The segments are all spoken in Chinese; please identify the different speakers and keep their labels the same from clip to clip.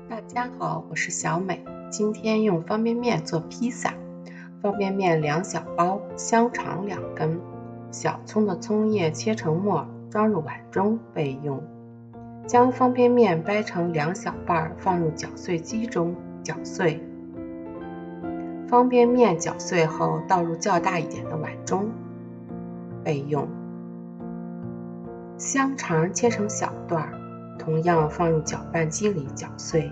Speaker 1: 大家好，我是小美。今天用方便面做披萨。方便面2小包，香肠2根，小葱的葱叶切成末，装入碗中备用。将方便面掰成2小瓣，放入搅碎机中搅碎。方便面搅碎后，倒入较大一点的碗中备用。香肠切成小段，同样放入搅拌机里搅碎。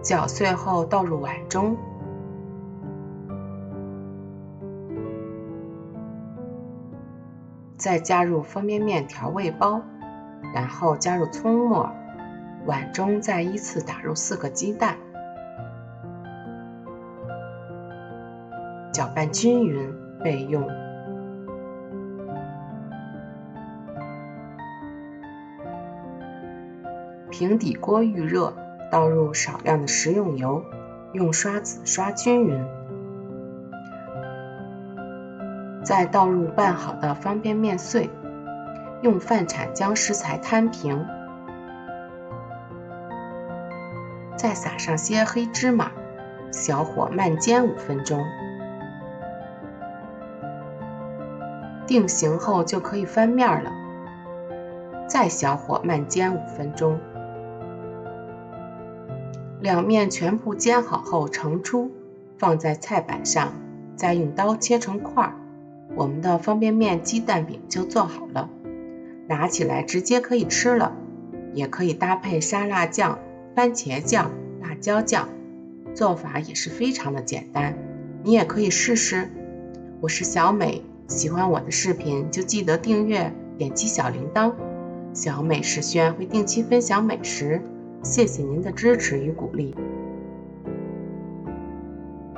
Speaker 1: 搅碎后倒入碗中，再加入方便面调味包，然后加入葱末，碗中再依次打入4个鸡蛋，搅拌均匀备用。平底锅预热，倒入少量的食用油，用刷子刷均匀，再倒入拌好的方便面碎，用饭铲将食材摊平，再撒上些黑芝麻，小火慢煎5分钟。定型后就可以翻面了，再小火慢煎5分钟。两面全部煎好后盛出，放在菜板上，再用刀切成块。我们的方便面鸡蛋饼就做好了，拿起来直接可以吃了，也可以搭配沙拉酱、番茄酱、辣椒酱，做法也是非常的简单，你也可以试试。我是小美，喜欢我的视频就记得订阅，点击小铃铛。小美食轩会定期分享美食，谢谢您的支持与鼓励。